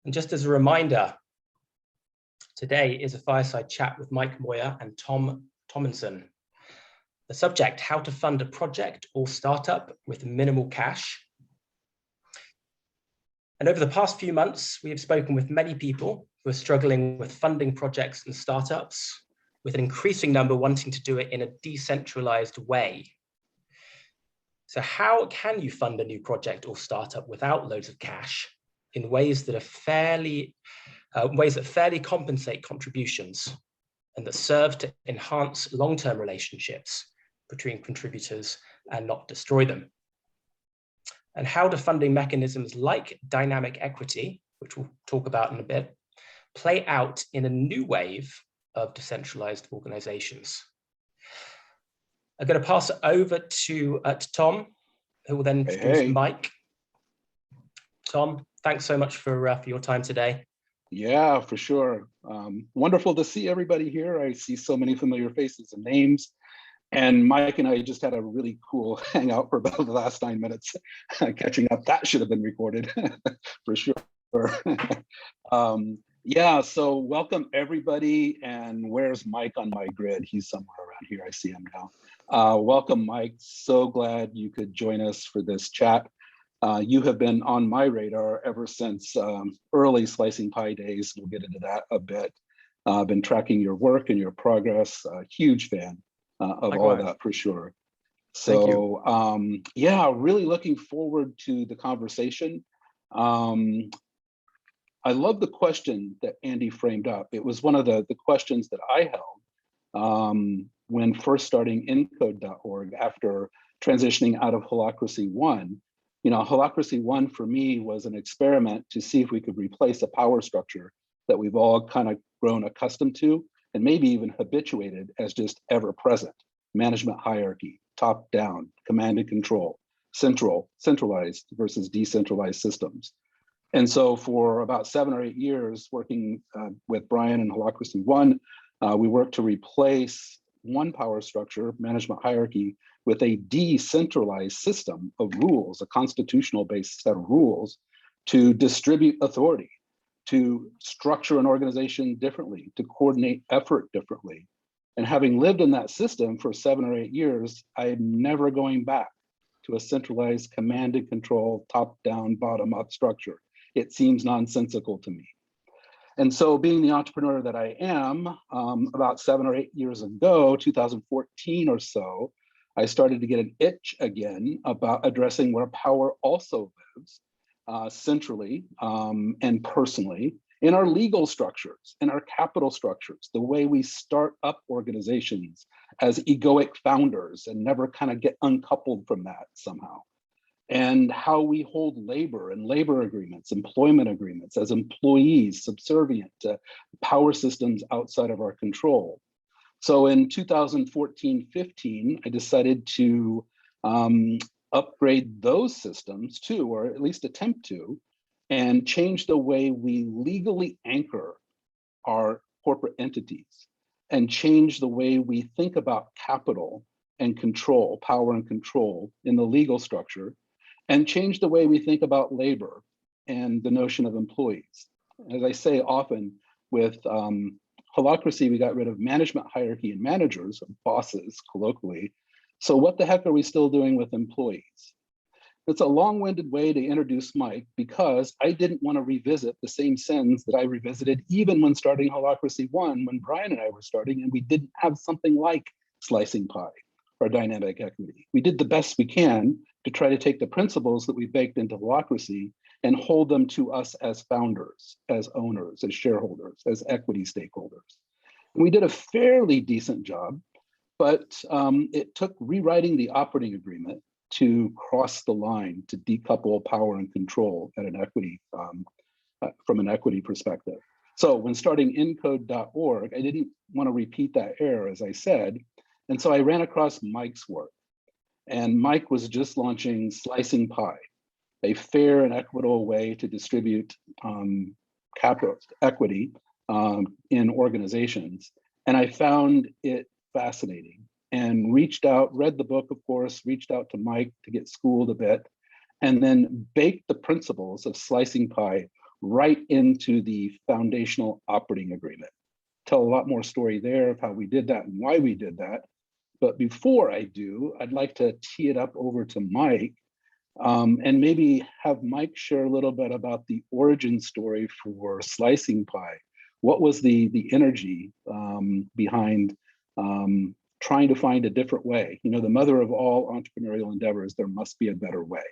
And just as a reminder, today is a fireside chat with Mike Moyer and Thomison. The subject, how to fund a project or startup with minimal cash. And over the past few months, we have spoken with many people who are struggling with funding projects and startups, with an increasing number wanting to do it in a decentralized way. So how can you fund a new project or startup without loads of cash in ways that are fairly compensate contributions and that serve to enhance long-term relationships between contributors and not destroy them? And how do funding mechanisms like dynamic equity, which we'll talk about in a bit, play out in a new wave of decentralized organizations? I'm going to pass it over to Tom, who will then introduce Mike. Tom, thanks so much for your time today. Yeah, for sure. Wonderful to see everybody here. I see so many familiar faces and names. And Mike and I just had a really cool hangout for about the last 9 minutes, catching up. That should have been recorded for sure. Yeah, so welcome everybody. And where's Mike on my grid? He's somewhere around here. I see him now. Welcome, Mike. So glad you could join us for this chat. You have been on my radar ever since early Slicing Pie days. We'll get into that a bit. I've been tracking your work and your progress. Huge fan of all that for sure. So yeah, really looking forward to the conversation. I love the question that Andy framed up. It was one of the questions that I held when first starting Encode.org after transitioning out of Holacracy 1. You know, Holacracy 1 for me was an experiment to see if we could replace a power structure that we've all kind of grown accustomed to and maybe even habituated as just ever present. Management hierarchy, top down, command and control, centralized versus decentralized systems. And so for about 7 or 8 years working with Brian and Holacracy 1, we worked to replace one power structure, management hierarchy, with a decentralized system of rules, a constitutional based set of rules to distribute authority, to structure an organization differently, to coordinate effort differently. And having lived in that system for 7 or 8 years, I am never going back to a centralized command and control, top down, bottom up structure. It seems nonsensical to me. And so being the entrepreneur that I am, about 7 or 8 years ago, 2014 or so, I started to get an itch again about addressing where power also lives centrally and personally in our legal structures, in our capital structures, the way we start up organizations as egoic founders and never kind of get uncoupled from that somehow. And how we hold labor and labor agreements, employment agreements as employees subservient to power systems outside of our control. So in 2014-15, I decided to upgrade those systems too, or at least attempt to, and change the way we legally anchor our corporate entities and change the way we think about capital and control, power and control in the legal structure, and change the way we think about labor and the notion of employees. As I say often with Holacracy, we got rid of management hierarchy and managers, bosses colloquially. So what the heck are we still doing with employees? It's a long-winded way to introduce Mike because I didn't want to revisit the same sins that I revisited even when starting Holacracy 1, when Brian and I were starting and we didn't have something like Slicing Pie or dynamic equity. We did the best we can to try to take the principles that we baked into Holacracy and hold them to us as founders, as owners, as shareholders, as equity stakeholders. And we did a fairly decent job, but it took rewriting the operating agreement to cross the line to decouple power and control at an equity from an equity perspective. So when starting Encode.org, I didn't want to repeat that error, as I said, and so I ran across Mike's work. And Mike was just launching Slicing Pie, a fair and equitable way to distribute capital equity in organizations. And I found it fascinating and reached out, read the book, of course, reached out to Mike to get schooled a bit, and then baked the principles of Slicing Pie right into the foundational operating agreement. Tell a lot more story there of how we did that and why we did that. But before I do, I'd like to tee it up over to Mike, and maybe have Mike share a little bit about the origin story for Slicing Pie. What was the energy behind trying to find a different way? You know, the mother of all entrepreneurial endeavors, there must be a better way.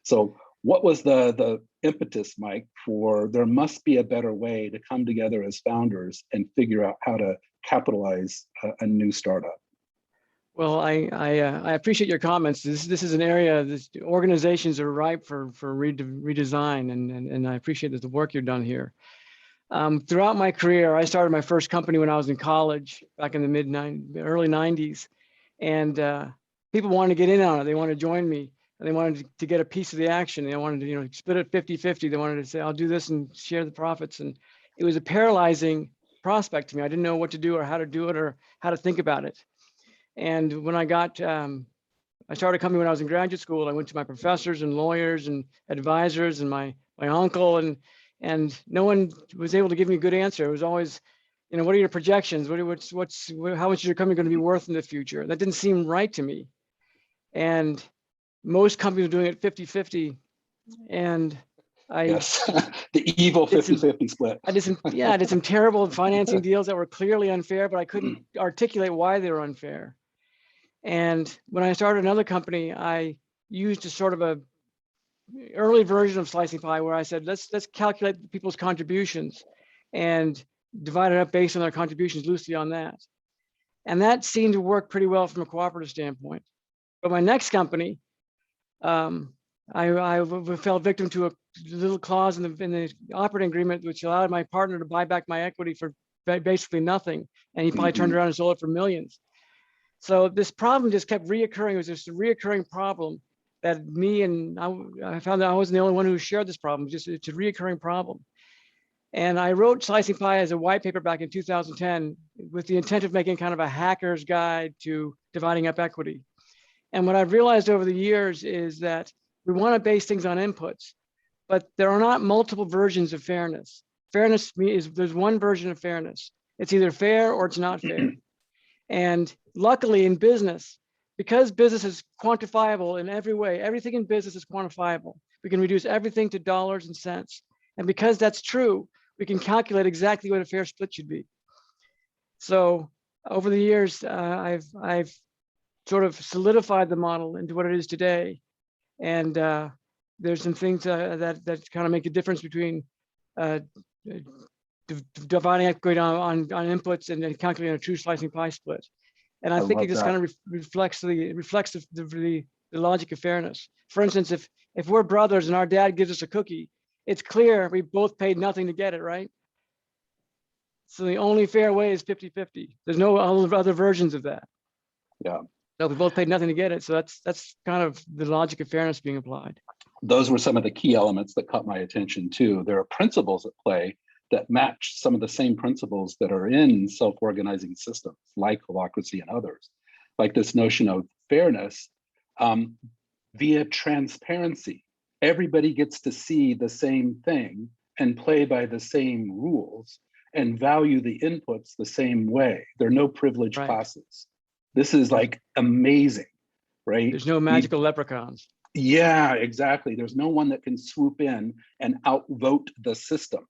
So what was the impetus, Mike, for there must be a better way to come together as founders and figure out how to capitalize a new startup? Well, I appreciate your comments. This is an area that organizations are ripe for redesign, and I appreciate the work you've done here. Throughout my career, I started my first company when I was in college back in the early 90s, and people wanted to get in on it. They wanted to join me, and they wanted to get a piece of the action. They wanted to, you know, split it 50-50. They wanted to say, I'll do this and share the profits. And it was a paralyzing prospect to me. I didn't know what to do or how to do it or how to think about it. And when I started a company when I was in graduate school. I went to my professors and lawyers and advisors and my uncle, and no one was able to give me a good answer. It was always, you know, what are your projections? How much is your company going to be worth in the future? That didn't seem right to me. And most companies are doing it 50-50. And Yes, the evil 50-50 split. I did some terrible financing deals that were clearly unfair, but I couldn't articulate why they were unfair. And when I started another company, I used a sort of a early version of Slicing Pie where I said, let's calculate people's contributions and divide it up based on their contributions loosely on that. And that seemed to work pretty well from a cooperative standpoint. But my next company, I fell victim to a little clause in the operating agreement, which allowed my partner to buy back my equity for basically nothing. And he probably turned around and sold it for millions. So this problem just kept reoccurring. It was just a reoccurring problem that I found that I wasn't the only one who shared this problem. It's a reoccurring problem. And I wrote Slicing Pie as a white paper back in 2010 with the intent of making kind of a hacker's guide to dividing up equity. And what I've realized over the years is that we want to base things on inputs, but there are not multiple versions of fairness. Fairness is there's one version of fairness. It's either fair or it's not fair. And luckily in business, because business is quantifiable in every way, everything in business is quantifiable. We can reduce everything to dollars and cents. And because that's true, we can calculate exactly what a fair split should be. So over the years, I've sort of solidified the model into what it is today. And there's some things that kind of make a difference between dividing equity on inputs and then calculating a true Slicing Pie split. And I think it just kind of reflects the logic of fairness. For instance, if we're brothers and our dad gives us a cookie, it's clear we both paid nothing to get it, right? So the only fair way is 50-50. There's no other versions of that. Yeah. So we both paid nothing to get it. So that's kind of the logic of fairness being applied. Those were some of the key elements that caught my attention too. There are principles at play that match some of the same principles that are in self-organizing systems like Holacracy and others, like this notion of fairness via transparency. Everybody gets to see the same thing and play by the same rules and value the inputs the same way. There are no privileged classes. This is like amazing, right? There's no magical leprechauns. Yeah, exactly. There's no one that can swoop in and outvote the system.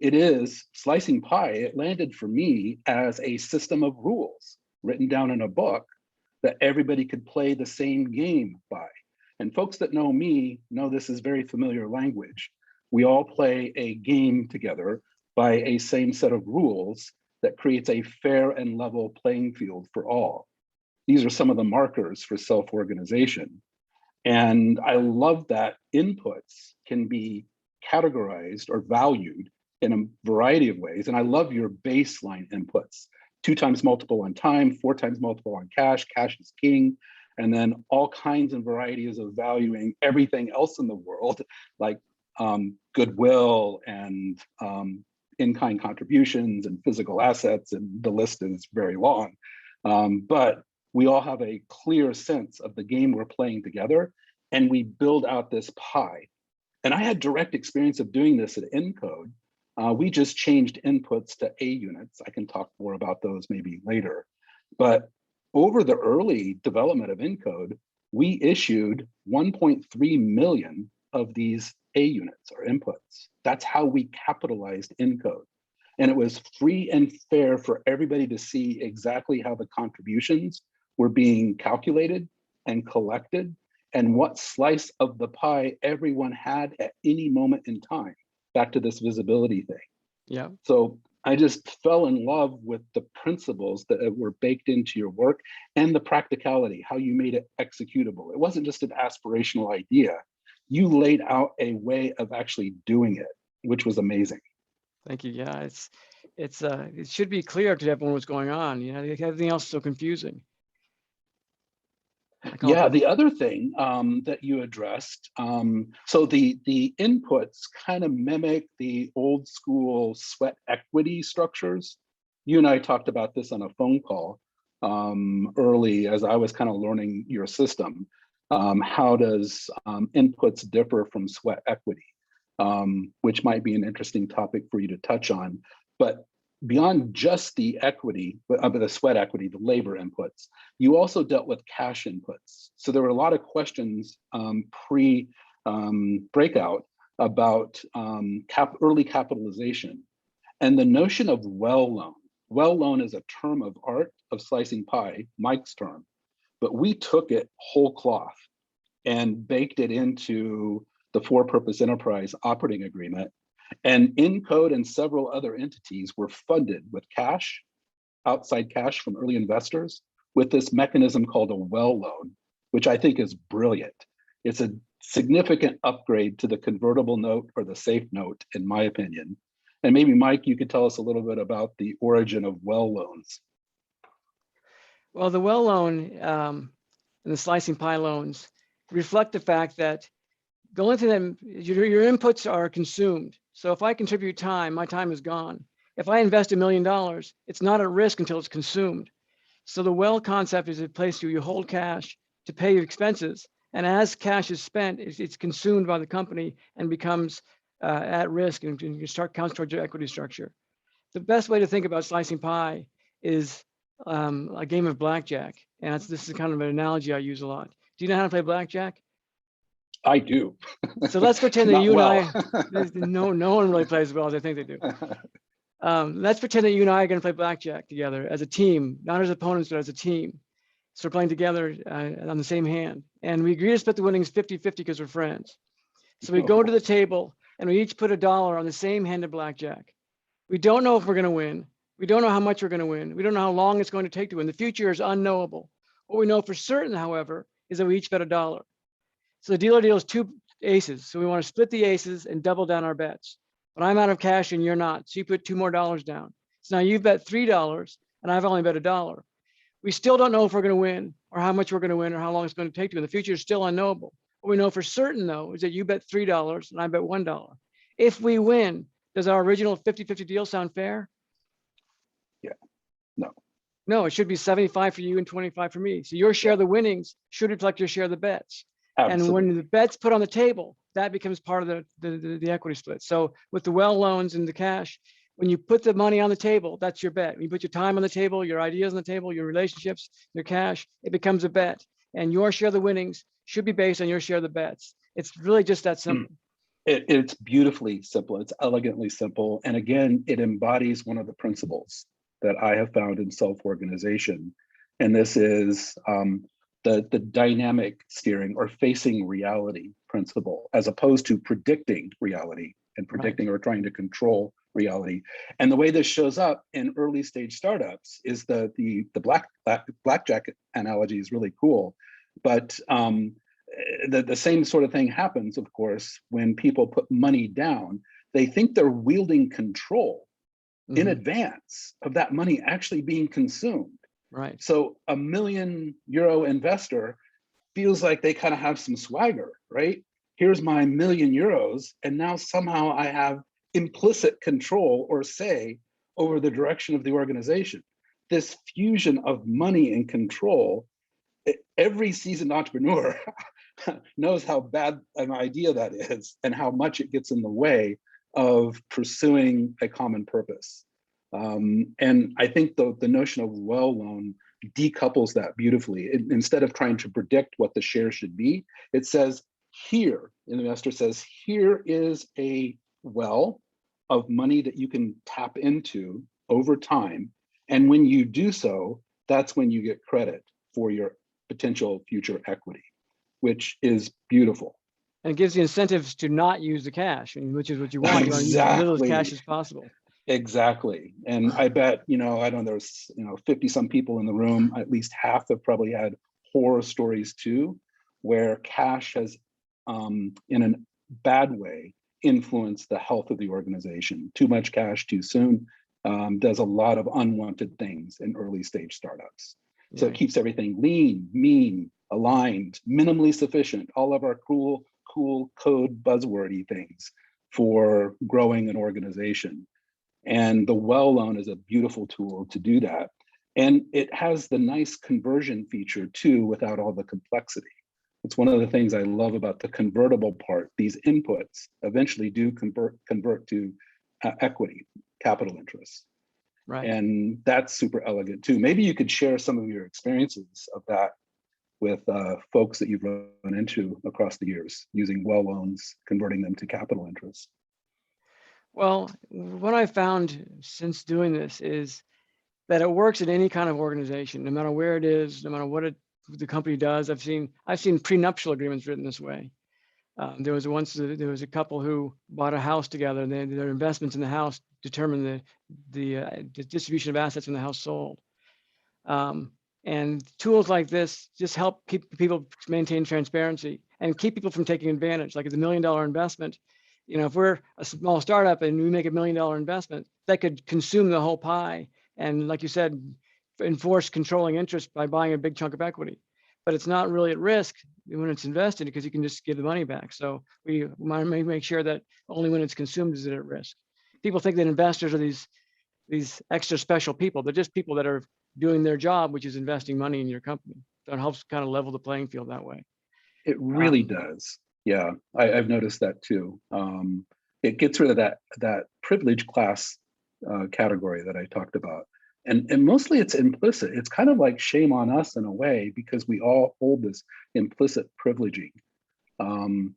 It is Slicing Pie. It landed for me as a system of rules written down in a book that everybody could play the same game by. And folks that know me know this is very familiar language. We all play a game together by a same set of rules that creates a fair and level playing field for all. These are some of the markers for self-organization. And I love that inputs can be categorized or valued in a variety of ways. And I love your baseline inputs, 2 times multiple on time, 4 times multiple on cash, cash is king, and then all kinds and varieties of valuing everything else in the world, like goodwill and in-kind contributions and physical assets, and the list is very long. But we all have a clear sense of the game we're playing together, and we build out this pie. And I had direct experience of doing this at Encode. We just changed inputs to A units. I can talk more about those maybe later. But over the early development of Encode, we issued 1.3 million of these A units or inputs. That's how we capitalized Encode. And it was free and fair for everybody to see exactly how the contributions were being calculated and collected, and what slice of the pie everyone had at any moment in time, back to this visibility thing. Yeah. So I just fell in love with the principles that were baked into your work and the practicality, how you made it executable. It wasn't just an aspirational idea. You laid out a way of actually doing it, which was amazing. Thank you. Yeah, it should be clear to everyone what's going on. You know, everything else is so confusing. Yeah, the other thing that you addressed, so the inputs kind of mimic the old school sweat equity structures. You and I talked about this on a phone call early as I was kind of learning your system. How does inputs differ from sweat equity, which might be an interesting topic for you to touch on. But beyond just the equity, the sweat equity, the labor inputs, you also dealt with cash inputs. So there were a lot of questions pre-breakout about early capitalization and the notion of well loan. Well loan is a term of art of slicing pie, Mike's term, but we took it whole cloth and baked it into the for-purpose enterprise operating agreement. And Encode and several other entities were funded with cash, outside cash from early investors, with this mechanism called a well loan, which I think is brilliant. It's a significant upgrade to the convertible note or the safe note, in my opinion. And maybe Mike, you could tell us a little bit about the origin of well loans. Well, the well loan and the slicing pie loans reflect the fact that the only thing that your inputs are consumed. So if I contribute time, my time is gone. If I invest $1 million, it's not at risk until it's consumed. So the well concept is a place where you hold cash to pay your expenses. And as cash is spent, it's consumed by the company and becomes at risk, and you start counts towards your equity structure. The best way to think about slicing pie is a game of blackjack. And this is kind of an analogy I use a lot. Do you know how to play blackjack? I do. So let's pretend that you well. and I, no one really plays as well as I think they do. Let's pretend that you and I are going to play blackjack together as a team, not as opponents, but as a team. So we're playing together on the same hand. And we agree to split the winnings 50-50 because we're friends. So we go to the table and we each put $1 on the same hand of blackjack. We don't know if we're going to win. We don't know how much we're going to win. We don't know how long it's going to take to win. The future is unknowable. What we know for certain, however, is that we each bet $1. So the dealer deals 2 aces. So we want to split the aces and double down our bets. But I'm out of cash and you're not. So you put $2 more down. So now you've bet $3 and I've only bet $1. We still don't know if we're going to win or how much we're going to win or how long it's going to take to win. The future is still unknowable. What we know for certain, though, is that you bet $3 and I bet $1. If we win, does our original 50-50 deal sound fair? Yeah, no. No, it should be 75 for you and 25 for me. So your share of the winnings should reflect your share of the bets. Absolutely. And when the bet's put on the table, that becomes part of the equity split. So with the well loans and the cash, when you put the money on the table, that's your bet. When you put your time on the table, your ideas on the table, your relationships, your cash, it becomes a bet. And your share of the winnings should be based on your share of the bets. It's really just that simple. It's beautifully simple. It's elegantly simple. And again, it embodies one of the principles that I have found in self-organization. And this is the dynamic steering or facing reality principle, as opposed to predicting reality and predicting or trying to control reality. And the way this shows up in early stage startups is the blackjack analogy is really cool. But the same sort of thing happens, of course, when people put money down. They think they're wielding control in advance of that money actually being consumed. Right. So a €1 million investor feels like they kind of have some swagger, right? Here's my €1 million, and now somehow I have implicit control or say over the direction of the organization. This fusion of money and control, every seasoned entrepreneur knows how bad an idea that is and how much it gets in the way of pursuing a common purpose. And I think the notion of well loan decouples that beautifully. Instead of trying to predict what the share should be, it says here, the investor says, here is a well of money that you can tap into over time. And when you do so, that's when you get credit for your potential future equity, which is beautiful. And it gives you incentives to not use the cash, which is what you want. You want to use as little cash as possible. Exactly. And I bet, I don't know, there's, 50 some people in the room, at least half have probably had horror stories too, where cash has, in a bad way, influenced the health of the organization. Too much cash too soon does a lot of unwanted things in early stage startups. Yeah. So it keeps everything lean, mean, aligned, minimally sufficient, all of our cool code buzzwordy things for growing an organization. And the well loan is a beautiful tool to do that. And it has the nice conversion feature too, without all the complexity. It's one of the things I love about the convertible part. These inputs eventually do convert to equity, capital interest. Right. And that's super elegant too. Maybe you could share some of your experiences of that with folks that you've run into across the years, using well loans, converting them to capital interest. Well, what I found since doing this is that it works in any kind of organization, no matter where it is, no matter what the company does. I've seen prenuptial agreements written this way. There was a couple who bought a house together, and their investments in the house determined the distribution of assets when the house sold. And tools like this just help keep people maintain transparency and keep people from taking advantage. Like the $1 million investment, if we're a small startup and we make $1 million investment, that could consume the whole pie. And like you said, enforce controlling interest by buying a big chunk of equity. But it's not really at risk when it's invested because you can just give the money back. So we want to make sure that only when it's consumed is it at risk. People think that investors are these extra special people. They're just people that are doing their job, which is investing money in your company. So it helps kind of level the playing field that way. It really does. Yeah, I've noticed that too. It gets rid of that privilege class category that I talked about. And mostly it's implicit. It's kind of like shame on us in a way, because we all hold this implicit privileging. And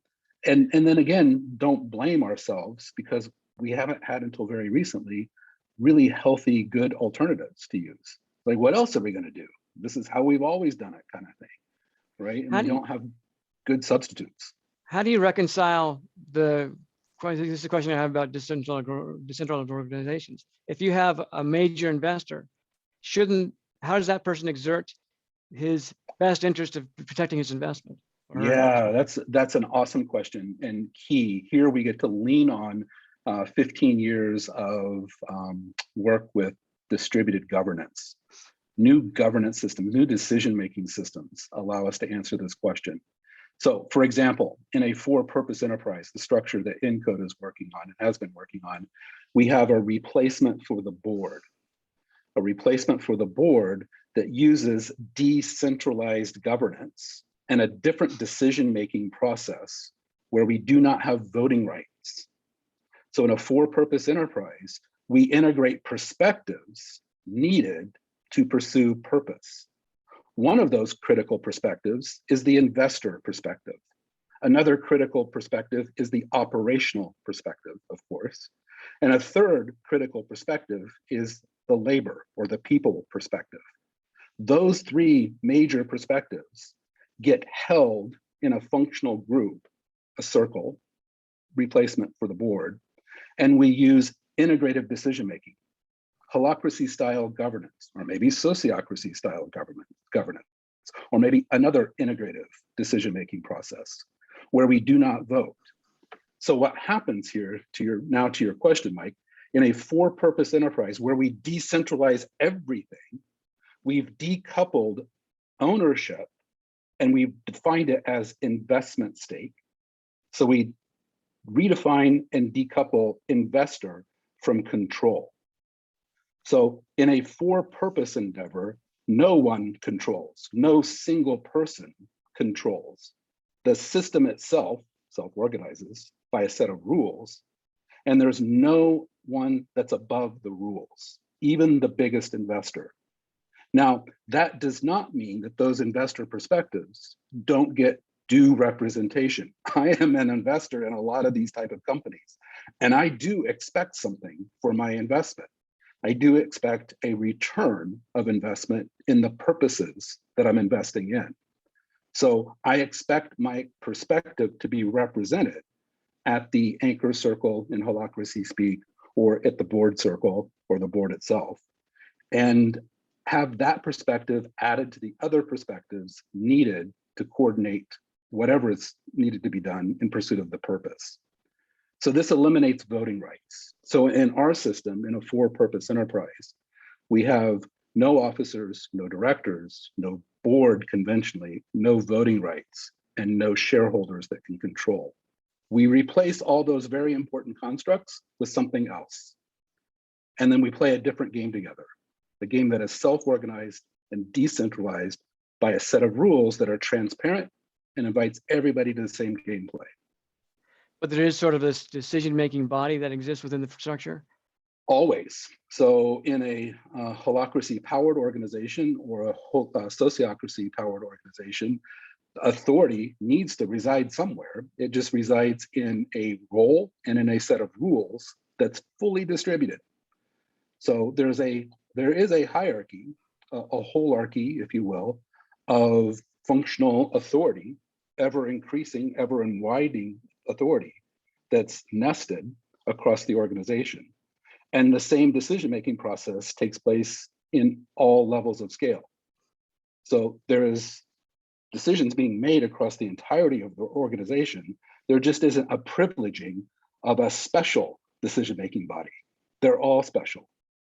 then again, don't blame ourselves, because we haven't had until very recently really healthy, good alternatives to use. Like, what else are we going to do? This is how we've always done it, kind of thing, right? And we don't have good substitutes. How do you reconcile this is a question I have about decentralized organizations. If you have a major investor, how does that person exert his best interest of protecting his investment? Yeah, that's an awesome question. And key, here we get to lean on 15 years of work with distributed governance. New governance systems, new decision-making systems allow us to answer this question. So for example, in a for-purpose enterprise, the structure that Encode is working on and has been working on, we have a replacement for the board. A replacement for the board that uses decentralized governance and a different decision-making process where we do not have voting rights. So in a for-purpose enterprise, we integrate perspectives needed to pursue purpose. One of those critical perspectives is the investor perspective. Another critical perspective is the operational perspective, of course. And a third critical perspective is the labor or the people perspective. Those three major perspectives get held in a functional group, a circle, replacement for the board, and we use integrative decision-making, holacracy style governance, or maybe sociocracy style governance, or maybe another integrative decision-making process where we do not vote. So what happens here, to your question, Mike, in a for-purpose enterprise where we decentralize everything, we've decoupled ownership and we've defined it as investment stake. So we redefine and decouple investor from control. So in a for-purpose endeavor, no one controls, no single person controls The system itself self-organizes by a set of rules, and there's no one that's above the rules, even the biggest investor. Now, that does not mean that those investor perspectives don't get due representation. I am an investor in a lot of these type of companies, and I do expect something for my investment. I do expect a return of investment in the purposes that I'm investing in. So I expect my perspective to be represented at the anchor circle in Holacracy speak, or at the board circle or the board itself, and have that perspective added to the other perspectives needed to coordinate whatever is needed to be done in pursuit of the purpose. So this eliminates voting rights. So in our system, in a for-purpose enterprise, we have no officers, no directors, no board conventionally, no voting rights, and no shareholders that can control. We replace all those very important constructs with something else. And then we play a different game together, a game that is self-organized and decentralized by a set of rules that are transparent and invites everybody to the same gameplay. But there is sort of this decision-making body that exists within the structure? Always. So in a holacracy-powered organization or a sociocracy-powered organization, authority needs to reside somewhere. It just resides in a role and in a set of rules that's fully distributed. So there is a hierarchy, a holarchy, if you will, of functional authority, ever increasing, ever widening authority that's nested across the organization. And the same decision-making process takes place in all levels of scale. So there is decisions being made across the entirety of the organization. There just isn't a privileging of a special decision-making body. They're all special.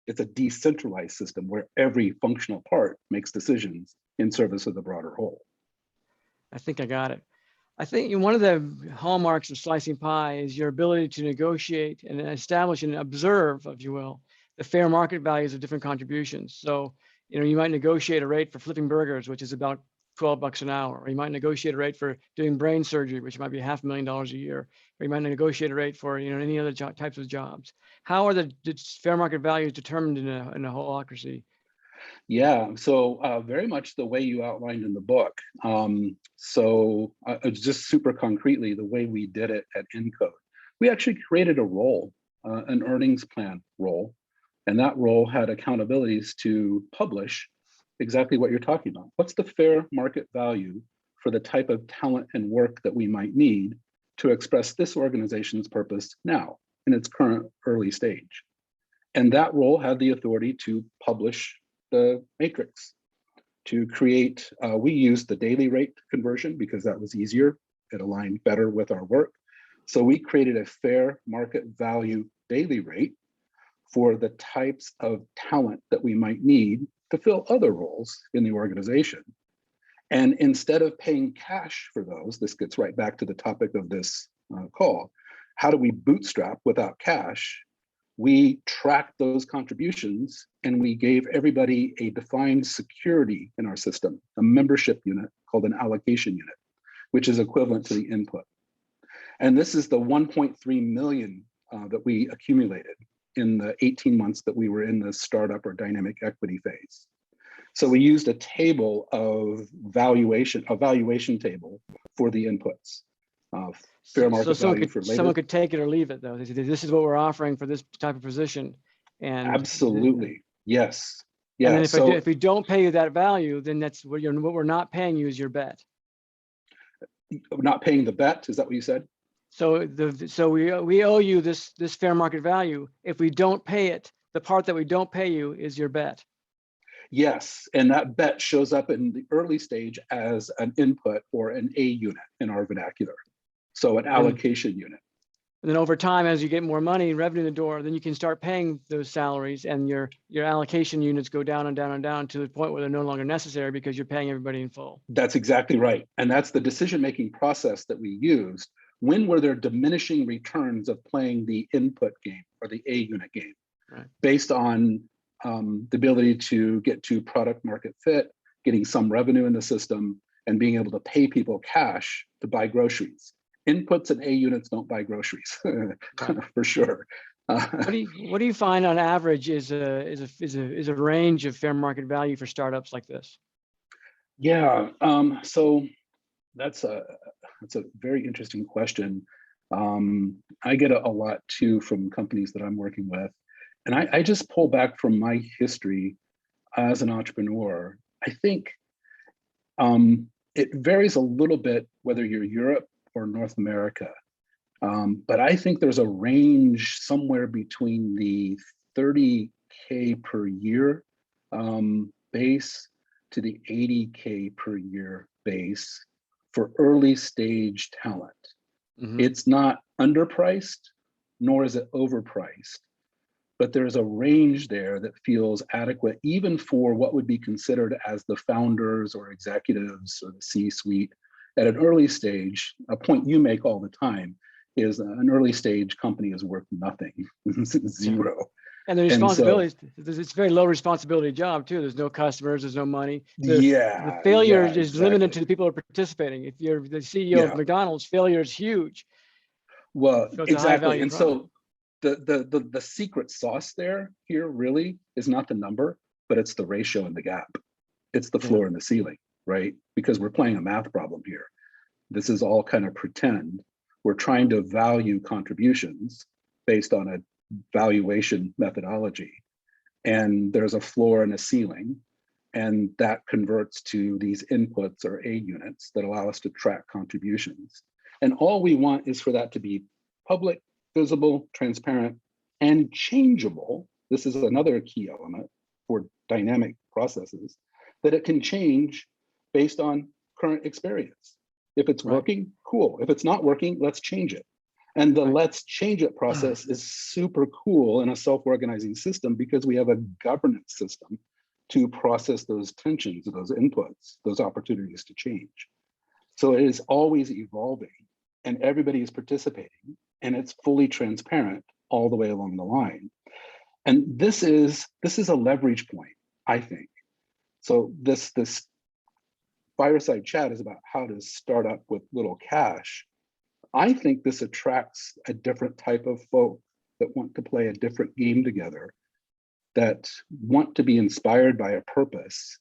It's a decentralized system where every functional part makes decisions in service of the broader whole. I think I got it. I think one of the hallmarks of slicing pie is your ability to negotiate and establish and observe, if you will, the fair market values of different contributions. So, you might negotiate a rate for flipping burgers, which is about $12 an hour, or you might negotiate a rate for doing brain surgery, which might be $500,000 a year, or you might negotiate a rate for any other types of jobs. How are the fair market values determined in a holacracy? Yeah, so very much the way you outlined in the book. So just super concretely, the way we did it at Encode, we actually created a role, an earnings plan role, and that role had accountabilities to publish exactly what you're talking about. What's the fair market value for the type of talent and work that we might need to express this organization's purpose now in its current early stage? And that role had the authority to publish the matrix, to create, we used the daily rate conversion because that was easier. It aligned better with our work. So we created a fair market value daily rate for the types of talent that we might need to fill other roles in the organization. And instead of paying cash for those, this gets right back to the topic of this call, how do we bootstrap without cash? We tracked those contributions and we gave everybody a defined security in our system, a membership unit called an allocation unit, which is equivalent to the input. And this is the 1.3 million that we accumulated in the 18 months that we were in the startup or dynamic equity phase. So we used a table of valuation, a valuation table for the inputs. Fair market value for labor. Someone could take it or leave it, though. This is what we're offering for this type of position. And absolutely, yes. Yeah. And then if we don't pay you that value, then that's what we're not paying you is your bet. Not paying the bet, is that what you said? So we owe you this fair market value. If we don't pay it, the part that we don't pay you is your bet. Yes, and that bet shows up in the early stage as an input or an A unit in our vernacular. So an allocation unit. And then over time, as you get more money and revenue in the door, then you can start paying those salaries, and your allocation units go down and down and down to the point where they're no longer necessary because you're paying everybody in full. That's exactly right. And that's the decision-making process that we used. When were there diminishing returns of playing the input game or the A unit game, right, based on the ability to get to product market fit, getting some revenue in the system, and being able to pay people cash to buy groceries. Inputs and A units don't buy groceries, for sure. What do you find on average is a range of fair market value for startups like this? Yeah, so that's a very interesting question. I get a lot too from companies that I'm working with, and I just pull back from my history as an entrepreneur. I think it varies a little bit whether you're Europe or North America. But I think there's a range somewhere between the 30K per year base to the 80K per year base for early stage talent. Mm-hmm. It's not underpriced, nor is it overpriced, but there's a range there that feels adequate even for what would be considered as the founders or executives or the C-suite at an early stage. A point you make all the time is an early stage company is worth nothing, zero. And the responsibility, it's a very low responsibility job too. There's no customers, there's no money. The failure is limited to the people who are participating. If you're the CEO of McDonald's, failure is huge. Well, so exactly. And so the secret sauce here really is not the number, but it's the ratio and the gap. It's the floor and the ceiling, right? Because we're playing a math problem here. This is all kind of pretend. We're trying to value contributions based on a valuation methodology. And there's a floor and a ceiling, and that converts to these inputs or A units that allow us to track contributions. And all we want is for that to be public, visible, transparent, and changeable. This is another key element for dynamic processes, that it can change based on current experience. If it's working, cool. If it's not working, let's change it. And the let's change it process is super cool in a self-organizing system because we have a governance system to process those tensions, those inputs, those opportunities to change. So it is always evolving and everybody is participating and it's fully transparent all the way along the line. And this is a leverage point, I think. So this fireside chat is about how to start up with little cash. I think this attracts a different type of folk that want to play a different game together, that want to be inspired by a purpose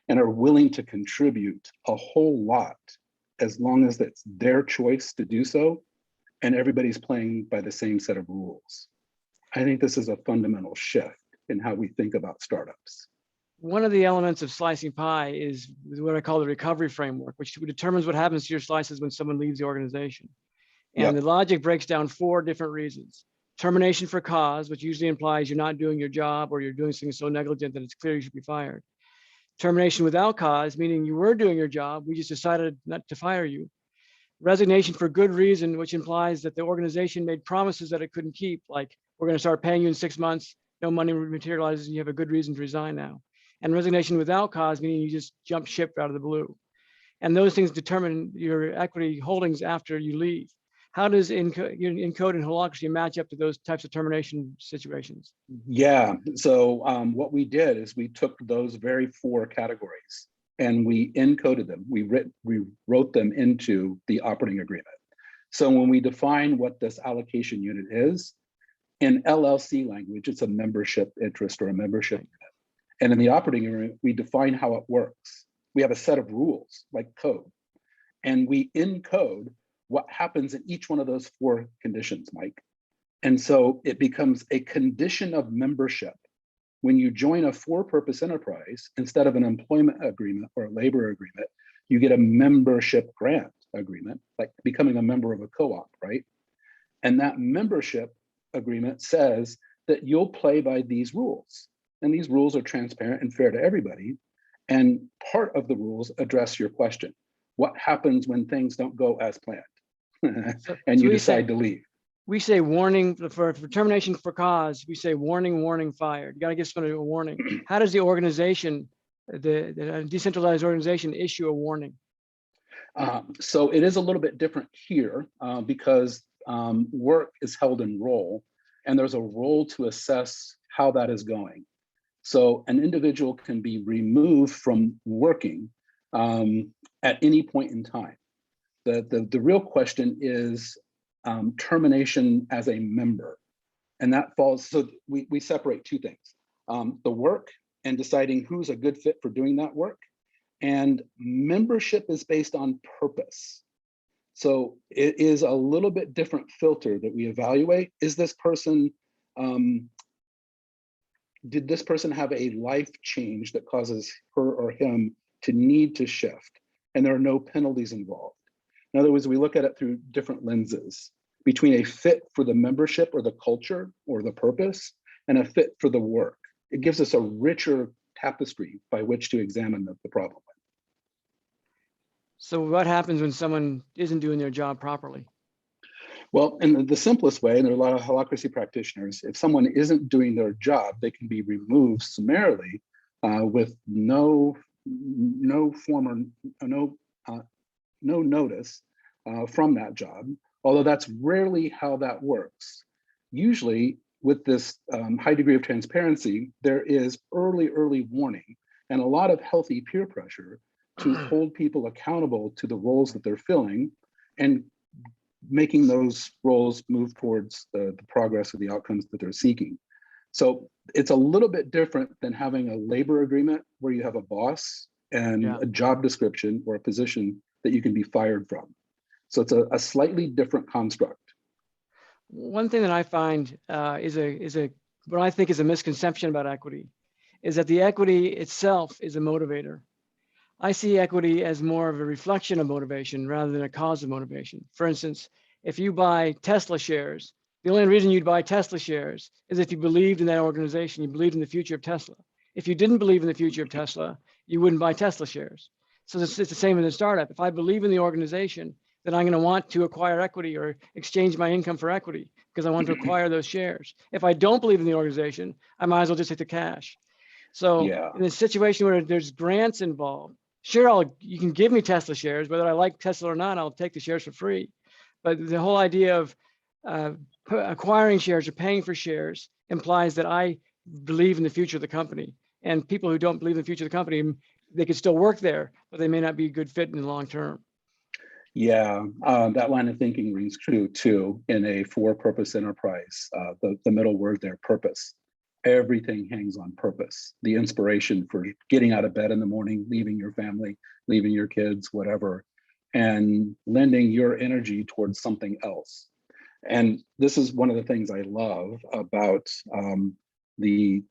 and are willing to contribute a whole lot as long as it's their choice to do so and everybody's playing by the same set of rules. I think this is a fundamental shift in how we think about startups. One of the elements of slicing pie is what I call the recovery framework, which determines what happens to your slices when someone leaves the organization. And the logic breaks down 4 different reasons. Termination for cause, which usually implies you're not doing your job or you're doing something so negligent that it's clear you should be fired. Termination without cause, meaning you were doing your job, we just decided not to fire you. Resignation for good reason, which implies that the organization made promises that it couldn't keep, like we're going to start paying you in 6 months, no money materializes, and you have a good reason to resign now. And resignation without cause, meaning you just jump ship out of the blue. And those things determine your equity holdings after you leave. How does Encode and Holacracy match up to those types of termination situations? Yeah, so what we did is we took those very 4 categories and we encoded them. We wrote them into the operating agreement. So when we define what this allocation unit is, in LLC language, it's a membership interest or a membership unit. And in the operating agreement, we define how it works. We have a set of rules like code, and we encode what happens in each one of those 4 conditions, Mike. And so it becomes a condition of membership. When you join a for-purpose enterprise, instead of an employment agreement or a labor agreement, you get a membership grant agreement, like becoming a member of a co-op, right? And that membership agreement says that you'll play by these rules. And these rules are transparent and fair to everybody. And part of the rules address your question. What happens when things don't go as planned? And you decide to leave. We say warning for termination for cause. We say warning, warning, fired. You got to give somebody a warning. How does the organization, the decentralized organization, issue a warning? So it is a little bit different here because work is held in role, and there's a role to assess how that is going. So an individual can be removed from working at any point in time. The real question is termination as a member. And that falls, so we separate two things. The work and deciding who's a good fit for doing that work. And membership is based on purpose. So it is a little bit different filter that we evaluate. Is this person, did this person have a life change that causes her or him to need to shift? And there are no penalties involved. In other words, we look at it through different lenses between a fit for the membership or the culture or the purpose and a fit for the work. It gives us a richer tapestry by which to examine the problem. So what happens when someone isn't doing their job properly? Well, in the simplest way, and there are a lot of Holacracy practitioners, if someone isn't doing their job, they can be removed summarily with no notice from that job, although that's rarely how that works. Usually with this high degree of transparency, there is early warning and a lot of healthy peer pressure to hold people accountable to the roles that they're filling and making those roles move towards the progress or the outcomes that they're seeking. So it's a little bit different than having a labor agreement where you have a boss and a job description or a position that you can be fired from. So it's a slightly different construct. One thing that I find is what I think is a misconception about equity is that the equity itself is a motivator. I see equity as more of a reflection of motivation rather than a cause of motivation. For instance, if you buy Tesla shares, the only reason you'd buy Tesla shares is if you believed in that organization, you believed in the future of Tesla. If you didn't believe in the future of Tesla, you wouldn't buy Tesla shares. So it's the same in a startup. If I believe in the organization, then I'm going to want to acquire equity or exchange my income for equity because I want to acquire those shares. If I don't believe in the organization, I might as well just take the cash. So in a situation where there's grants involved, sure, you can give me Tesla shares, whether I like Tesla or not, I'll take the shares for free. But the whole idea of acquiring shares or paying for shares implies that I believe in the future of the company. And people who don't believe in the future of the company, they could still work there, but they may not be a good fit in the long term. Yeah, that line of thinking rings true too in a for-purpose enterprise. The middle word there, purpose. Everything hangs on purpose. The inspiration for getting out of bed in the morning, leaving your family, leaving your kids, whatever, and lending your energy towards something else. And this is one of the things I love about the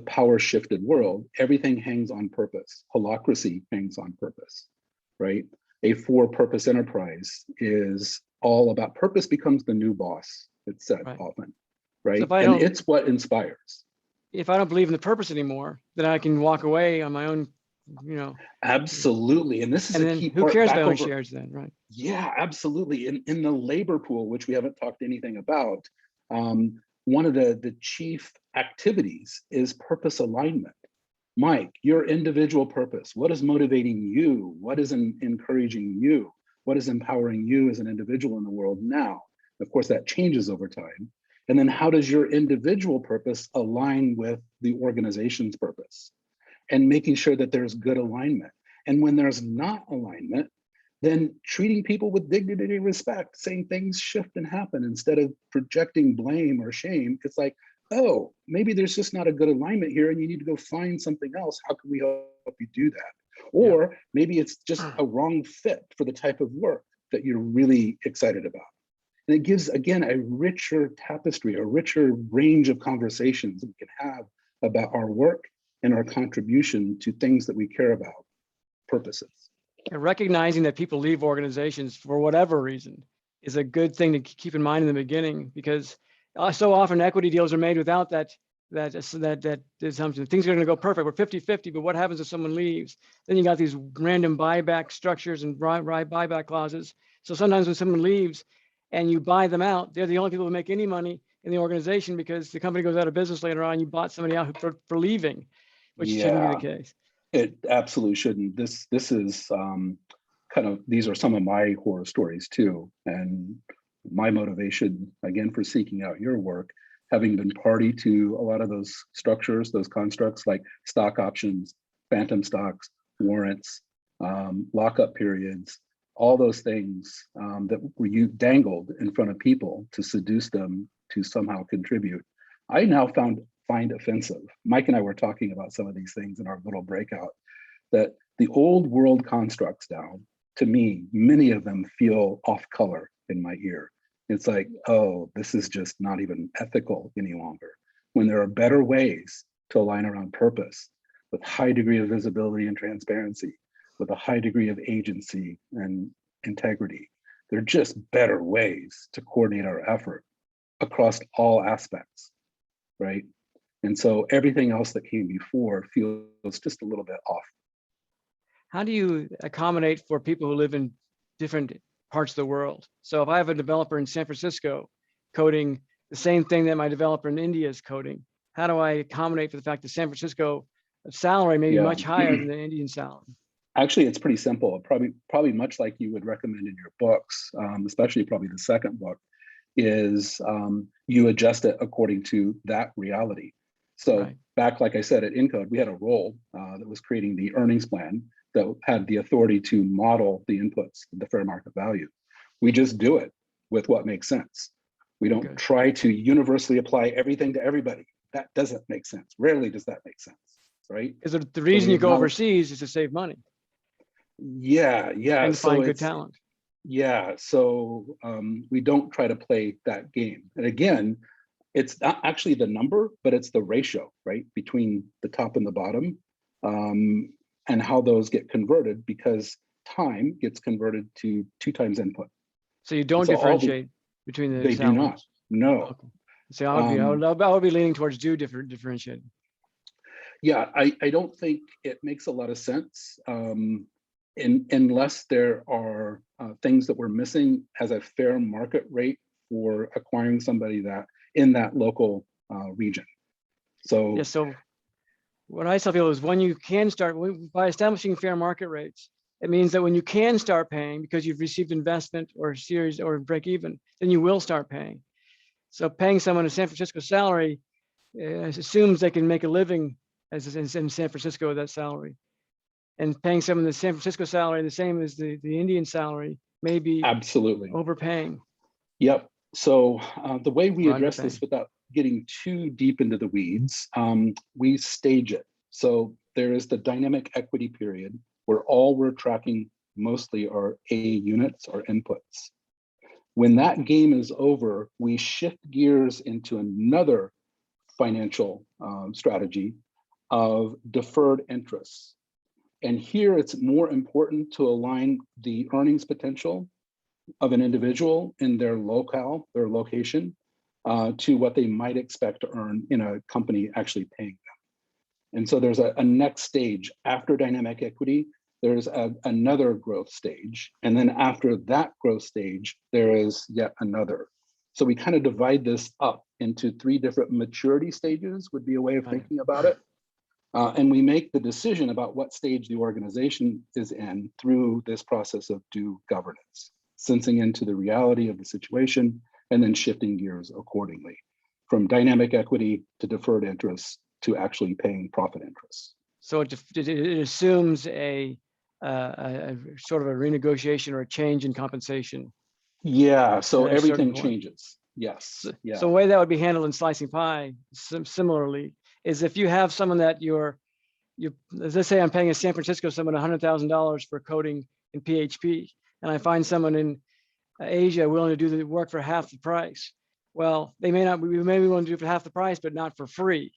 power shifted world. Everything hangs on purpose. Holacracy hangs on purpose, right? A for-purpose enterprise is all about purpose becomes the new boss, it's said often, right? So and it's what inspires. If I don't believe in the purpose anymore, then I can walk away on my own, Absolutely, and this is a key part. Who cares if I own shares then, right? Yeah, absolutely. In the labor pool, which we haven't talked anything about, one of the chief activities is purpose alignment. Mike, your individual purpose, what is motivating you? What is encouraging you? What is empowering you as an individual in the world now? Of course, that changes over time. And then how does your individual purpose align with the organization's purpose? And making sure that there's good alignment. And when there's not alignment, then treating people with dignity and respect, saying things shift and happen instead of projecting blame or shame. It's like, oh, maybe there's just not a good alignment here and you need to go find something else. How can we help you do that? Or maybe it's just a wrong fit for the type of work that you're really excited about. And it gives, again, a richer tapestry, a richer range of conversations we can have about our work and our contribution to things that we care about, purposes. And recognizing that people leave organizations for whatever reason is a good thing to keep in mind in the beginning, because so often equity deals are made without that assumption. Things are going to go perfect. We're 50-50, but what happens if someone leaves? Then you got these random buyback structures and buyback clauses. So sometimes when someone leaves and you buy them out, they're the only people who make any money in the organization because the company goes out of business later on. You bought somebody out for leaving, which shouldn't be the case. It absolutely shouldn't. This is these are some of my horror stories too. And my motivation, again, for seeking out your work, having been party to a lot of those structures, those constructs like stock options, phantom stocks, warrants, lockup periods, all those things that were dangled in front of people to seduce them to somehow contribute, I now find offensive. Mike and I were talking about some of these things in our little breakout, that the old world constructs now, to me, many of them feel off color in my ear. It's like, oh, this is just not even ethical any longer, when there are better ways to align around purpose with high degree of visibility and transparency, with a high degree of agency and integrity. They're just better ways to coordinate our effort across all aspects, right? And so everything else that came before feels just a little bit off. How do you accommodate for people who live in different parts of the world? So if I have a developer in San Francisco coding the same thing that my developer in India is coding, how do I accommodate for the fact that San Francisco salary may be much higher than the Indian salary? Actually, it's pretty simple. Probably much like you would recommend in your books, especially probably the second book, is you adjust it according to that reality. So back, like I said, at Encode, we had a role that was creating the earnings plan that had the authority to model the inputs, the fair market value. We just do it with what makes sense. We don't try to universally apply everything to everybody. That doesn't make sense. Rarely does that make sense, right? Because the reason you go overseas is to save money. Yeah. And to find good talent. Yeah, so we don't try to play that game. And again, it's not actually the number, but it's the ratio, right, between the top and the bottom, and how those get converted, because time gets converted to 2 times input. So you don't differentiate between the salaries? They do not, no. Okay. So I would be leaning towards differentiate. Yeah, I don't think it makes a lot of sense unless there are things that we're missing as a fair market rate for acquiring somebody that in that local region. So yeah, so what I tell people is when you can start, by establishing fair market rates, it means that when you can start paying because you've received investment or series or break even, then you will start paying. So paying someone a San Francisco salary assumes they can make a living as in San Francisco with that salary. And paying someone the San Francisco salary the same as the Indian salary may be absolutely overpaying. Yep. So the way we address this without getting too deep into the weeds, we stage it. So there is the dynamic equity period where all we're tracking mostly are A units or inputs. When that game is over, we shift gears into another financial strategy of deferred interest. And here it's more important to align the earnings potential of an individual in their locale, their location, to what they might expect to earn in a company actually paying them. And so there's a next stage after dynamic equity. There's another growth stage. And then after that growth stage, there is yet another. So we kind of divide this up into 3 different maturity stages would be a way of thinking about it. And we make the decision about what stage the organization is in through this process of due governance, sensing into the reality of the situation and then shifting gears accordingly from dynamic equity to deferred interest to actually paying profit interest. So it assumes a sort of a renegotiation or a change in compensation. Yeah, so everything changes. Yes. Yeah. So the way that would be handled in slicing pie, similarly, is if you have someone that let's say I'm paying a San Francisco someone $100,000 for coding in PHP, and I find someone in Asia willing to do the work for half the price. Well, we may be willing to do it for half the price, but not for free.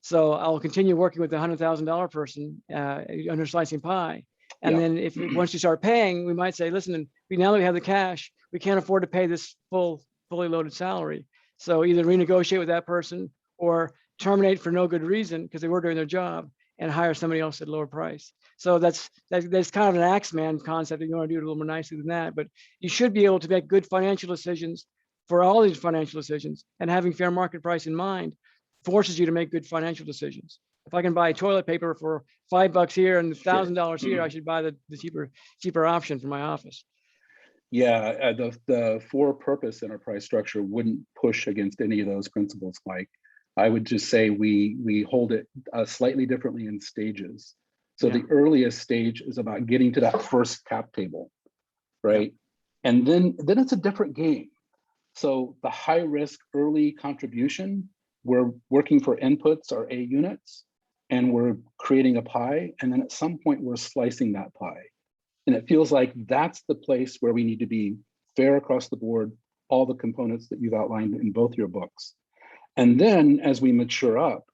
So I'll continue working with the $100,000 person under slicing pie. And then once you start paying, we might say, listen, now that we have the cash, we can't afford to pay this fully loaded salary. So either renegotiate with that person or terminate for no good reason because they were doing their job and hire somebody else at a lower price. So that's kind of an Axeman concept. You want to do it a little more nicely than that, but you should be able to make good financial decisions for all these financial decisions, and having fair market price in mind forces you to make good financial decisions. If I can buy toilet paper for $5 here and $1,000 here, I should buy the cheaper option for my office. Yeah, the for purpose enterprise structure wouldn't push against any of those principles, Mike. I would just say we hold it slightly differently in stages. So the earliest stage is about getting to that first cap table, right? And then it's a different game. So the high risk early contribution, we're working for inputs or A units, and we're creating a pie. And then at some point we're slicing that pie. And it feels like that's the place where we need to be fair across the board, all the components that you've outlined in both your books. And then as we mature up,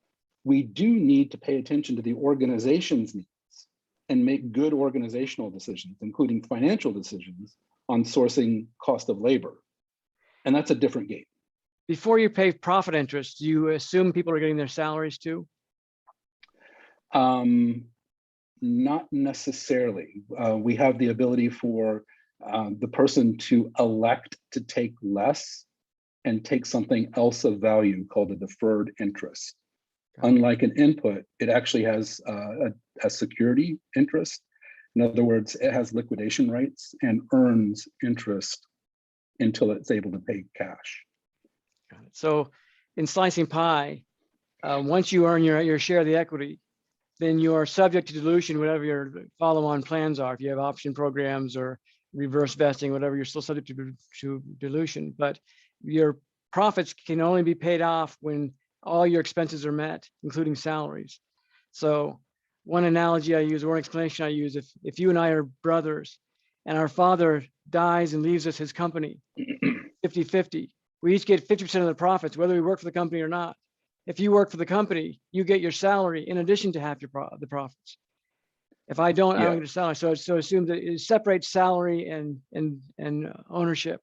we do need to pay attention to the organization's needs and make good organizational decisions, including financial decisions on sourcing cost of labor. And that's a different game. Before you pay profit interest, do you assume people are getting their salaries too? Not necessarily. We have the ability for the person to elect to take less and take something else of value called a deferred interest. Unlike an input, it actually has a security interest. In other words, it has liquidation rights and earns interest until it's able to pay cash. Got it. So in slicing pie, once you earn your share of the equity, then you are subject to dilution, whatever your follow-on plans are. If you have option programs or reverse vesting, whatever, you're still subject to dilution. But your profits can only be paid off when all your expenses are met, including salaries. So one analogy I use, or one explanation I use, if you and I are brothers and our father dies and leaves us his company, 50-50, we each get 50% of the profits, whether we work for the company or not. If you work for the company, you get your salary in addition to half the profits. If I don't, I don't get a salary. So assume that it separates salary and ownership.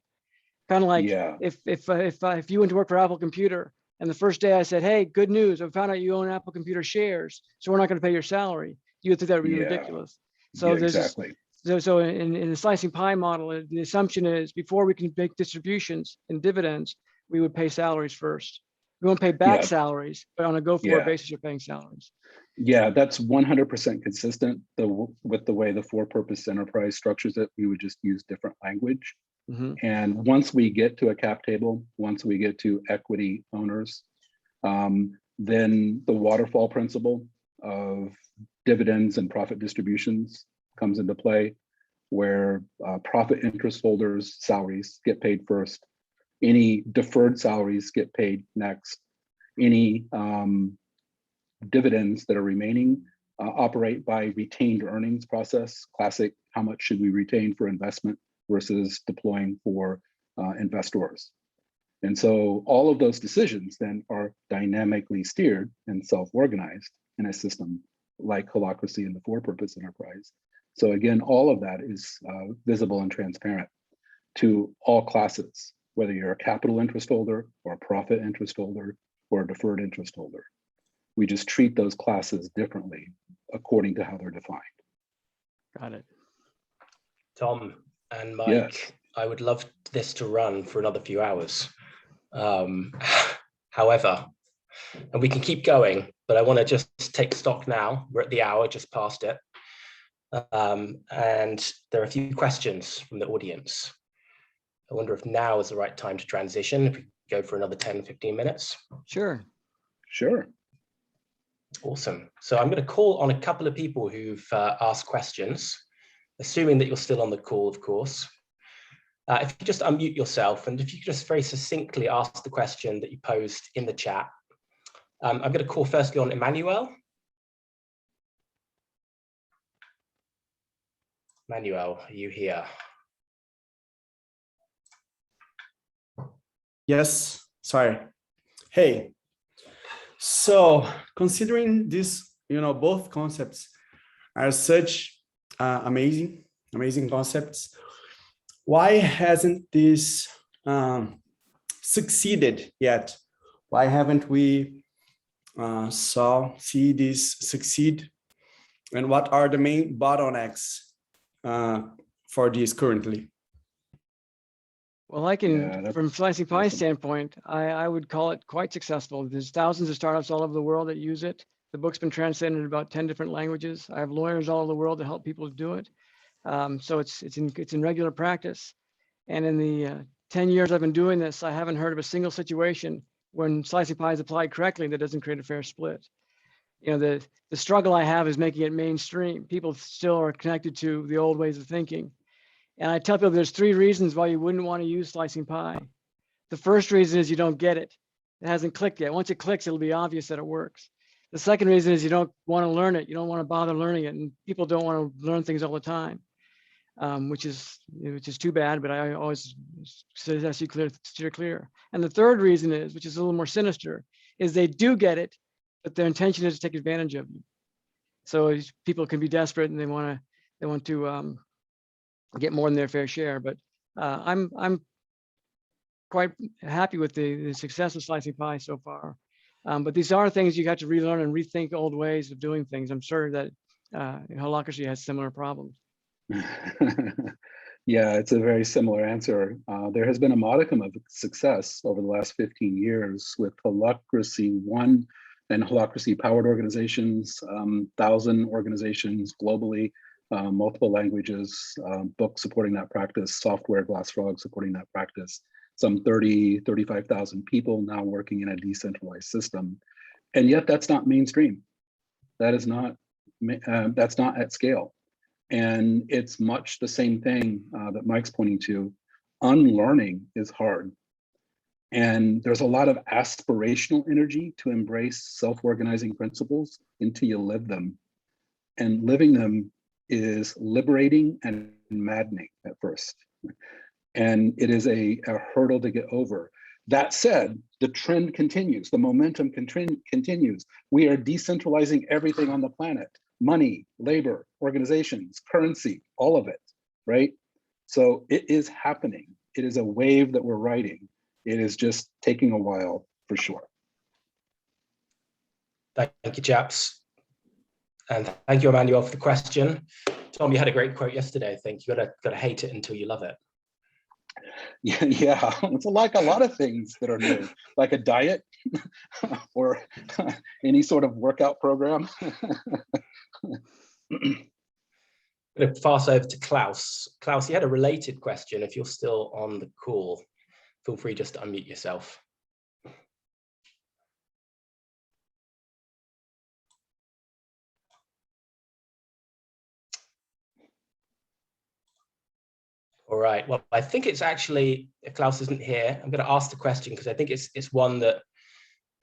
Kind of like if you went to work for Apple Computer and the first day I said, hey, good news, I found out you own Apple Computer shares, so we're not going to pay your salary. You would think that would be ridiculous. So there's exactly. So in the slicing pie model, the assumption is before we can make distributions and dividends, we would pay salaries first. We won't pay back salaries, but on a go-forward basis, you're paying salaries. Yeah, that's 100% consistent with the way the for-purpose enterprise structures it. We would just use different language. And once we get to a cap table, once we get to equity owners, then the waterfall principle of dividends and profit distributions comes into play, where profit interest holders' salaries get paid first. Any deferred salaries get paid next. Any dividends that are remaining operate by retained earnings process. Classic, how much should we retain for investment versus deploying for investors? And so all of those decisions then are dynamically steered and self-organized in a system like Holacracy and the for-purpose enterprise. So again, all of that is visible and transparent to all classes, whether you're a capital interest holder or a profit interest holder or a deferred interest holder. We just treat those classes differently according to how they're defined. Got it. Tom and Mike, I would love this to run for another few hours. However, and we can keep going, but I want to just take stock now. We're at the hour, just past it. And there are a few questions from the audience. I wonder if now is the right time to transition, if we go for another 10, 15 minutes. Sure. Sure. Awesome. So I'm going to call on a couple of people who've asked questions, assuming that you're still on the call, of course. If you just unmute yourself, and if you could just very succinctly ask the question that you posed in the chat. I'm going to call firstly on Emmanuel. Emmanuel, are you here? Yes, sorry. Hey, so considering this, both concepts are such amazing concepts, why hasn't this succeeded yet? Why haven't we see this succeed? And what are the main bottlenecks for this currently? Well, I can, from slicing pie standpoint, I would call it quite successful. There's thousands of startups all over the world that use it. The book's been translated in about 10 different languages. I have lawyers all over the world to help people do it. So it's in regular practice. And in the 10 years I've been doing this, I haven't heard of a single situation when slicing pie is applied correctly that doesn't create a fair split. You know, the struggle I have is making it mainstream. People still are connected to the old ways of thinking. And I tell people there's 3 reasons why you wouldn't want to use slicing pie. The first reason is you don't get it. It hasn't clicked yet. Once it clicks, it'll be obvious that it works. The second reason is you don't want to learn it. You don't want to bother learning it. And people don't want to learn things all the time, which is too bad, but I always suggest you steer clear. And the third reason is, which is a little more sinister, is they do get it, but their intention is to take advantage of you. So people can be desperate and they want to get more than their fair share. But I'm quite happy with the success of slicing pie so far. But these are things you got to relearn and rethink old ways of doing things. I'm sure that Holacracy has similar problems. Yeah, it's a very similar answer. There has been a modicum of success over the last 15 years with Holacracy 1 and Holacracy powered organizations, 1,000 organizations globally, multiple languages, books supporting that practice, software, Glassfrog supporting that practice, some 35,000 people now working in a decentralized system. And yet that's not mainstream. That is not, that's not at scale. And it's much the same thing that Mike's pointing to. Unlearning is hard. And there's a lot of aspirational energy to embrace self-organizing principles until you live them. And living them is liberating and maddening at first. And it is a hurdle to get over. That said, the trend continues, the momentum continues. We are decentralizing everything on the planet. Money, labor, organizations, currency, all of it, right? So it is happening. It is a wave that we're riding. It is just taking a while for sure. Thank you, chaps. And thank you, Emmanuel, for the question. Tom, you had a great quote yesterday, I think. You gotta hate it until you love it. Yeah, it's like a lot of things that are new, like a diet or any sort of workout program. I'm going to pass over to Klaus. Klaus, you had a related question. If you're still on the call, feel free just to unmute yourself. All right. Well, I think it's actually, if Klaus isn't here, I'm going to ask the question because I think it's one that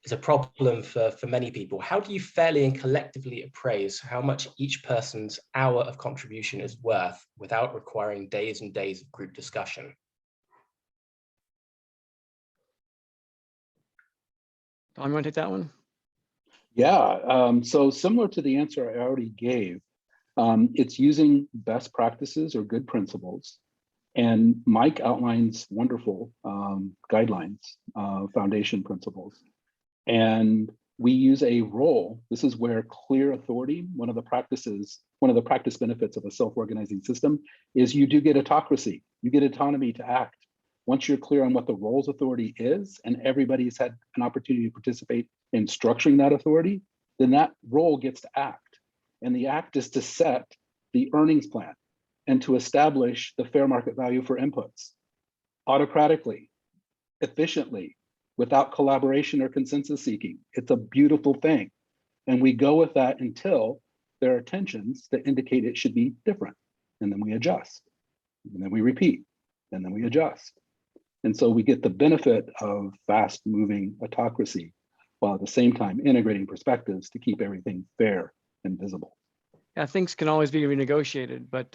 is a problem for many people. How do you fairly and collectively appraise how much each person's hour of contribution is worth without requiring days and days of group discussion? Tom, you want to take that one? Yeah, so similar to the answer I already gave, it's using best practices or good principles. And Mike outlines wonderful guidelines, foundation principles. And we use a role. This is where clear authority, one of the practice benefits of a self-organizing system is you do get autocracy. You get autonomy to act. Once you're clear on what the role's authority is and everybody's had an opportunity to participate in structuring that authority, then that role gets to act. And the act is to set the earnings plan and to establish the fair market value for inputs autocratically, efficiently, without collaboration or consensus seeking. It's a beautiful thing. And we go with that until there are tensions that indicate it should be different. And then we adjust, and then we repeat, and then we adjust. And so we get the benefit of fast moving autocracy, while at the same time integrating perspectives to keep everything fair and visible. Yeah, things can always be renegotiated, but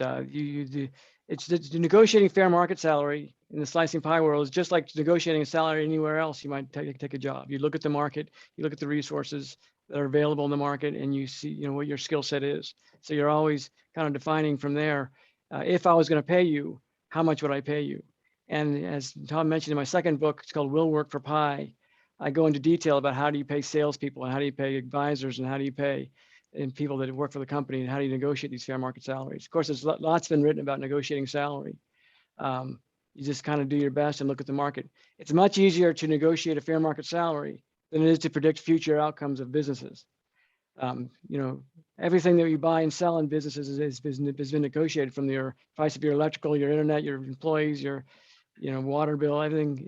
it's negotiating fair market salary in the slicing pie world is just like negotiating a salary anywhere else. You might take a job. You look at the market, you look at the resources that are available in the market, and you see, what your skill set is. So you're always kind of defining from there. If I was going to pay you, how much would I pay you? And as Tom mentioned in my second book, it's called Will Work for Pie. I go into detail about how do you pay salespeople and how do you pay advisors and how do you pay and people that work for the company and how do you negotiate these fair market salaries. Of course, there's lots been written about negotiating salary. You just kind of do your best and look at the market. It's much easier to negotiate a fair market salary than it is to predict future outcomes of businesses. Everything that you buy and sell in businesses has been negotiated, from your price of your electrical, your internet, your employees, your water bill. Everything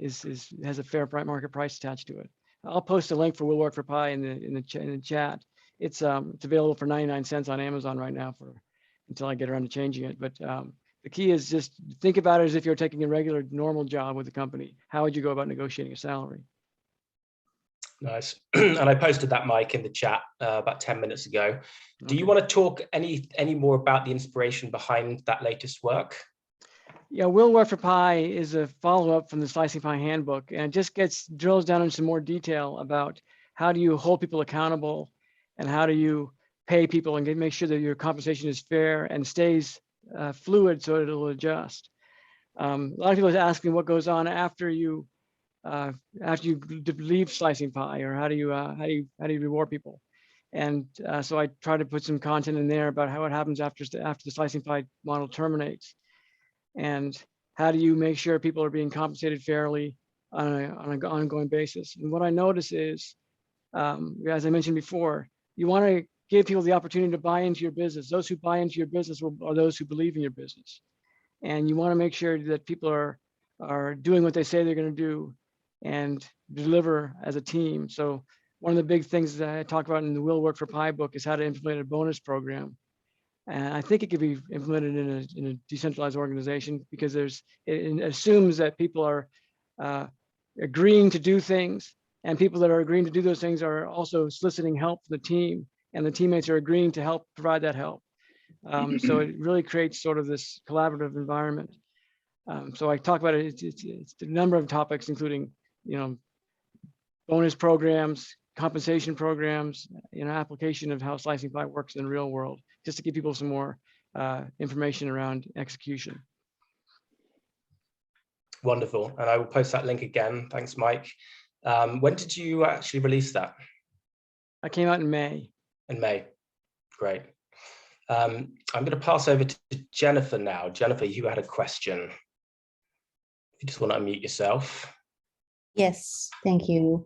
has a fair market price attached to it. I'll post a link for Will Work for Pie in the chat. it's available for 99 cents on Amazon right now until I get around to changing it. But the key is just think about it as if you're taking a regular normal job with the company. How would you go about negotiating a salary? Nice. And I posted that, Mike, in the chat about 10 minutes ago. Do you want to talk any more about the inspiration behind that latest work? Yeah, Will Work for Pi is a follow-up from the Slicing Pi handbook, and it just drills down into some more detail about how do you hold people accountable and how do you pay people and make sure that your compensation is fair and stays fluid so it'll adjust. A lot of people are asking what goes on after you leave Slicing Pi, or how do you reward people? And so I try to put some content in there about what happens after the Slicing Pi model terminates, and how do you make sure people are being compensated fairly on an ongoing basis. And what I notice is, as I mentioned before, you want to give people the opportunity to buy into your business. Those who buy into your business are those who believe in your business, and you want to make sure that people are doing what they say they're going to do and deliver as a team. So one of the big things that I talk about in the Will Work for Pi book is how to implement a bonus program. And I think it could be implemented in a decentralized organization, because it assumes that people are agreeing to do things, and people that are agreeing to do those things are also soliciting help from the team, and the teammates are agreeing to help provide that help. So it really creates sort of this collaborative environment. So I talk about it. It's a number of topics, including, bonus programs, compensation programs, application of how Slicing Pi works in the real world, just to give people some more information around execution. Wonderful. And I will post that link again. Thanks, Mike. When did you actually release that? I came out in May. In May. Great. I'm going to pass over to Jennifer now. Jennifer, you had a question. If you just want to unmute yourself. Yes, thank you.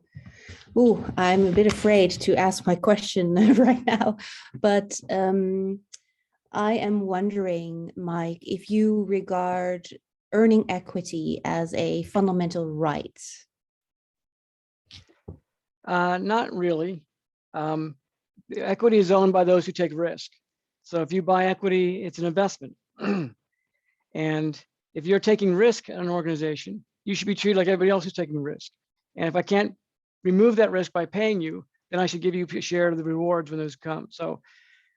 Ooh, I'm a bit afraid to ask my question right now, but I am wondering, Mike, if you regard earning equity as a fundamental right. Not really. The equity is owned by those who take risk. So if you buy equity, it's an investment. And if you're taking risk in an organization, you should be treated like everybody else who's taking risk. And if I can't remove that risk by paying you, then I should give you a share of the rewards when those come. So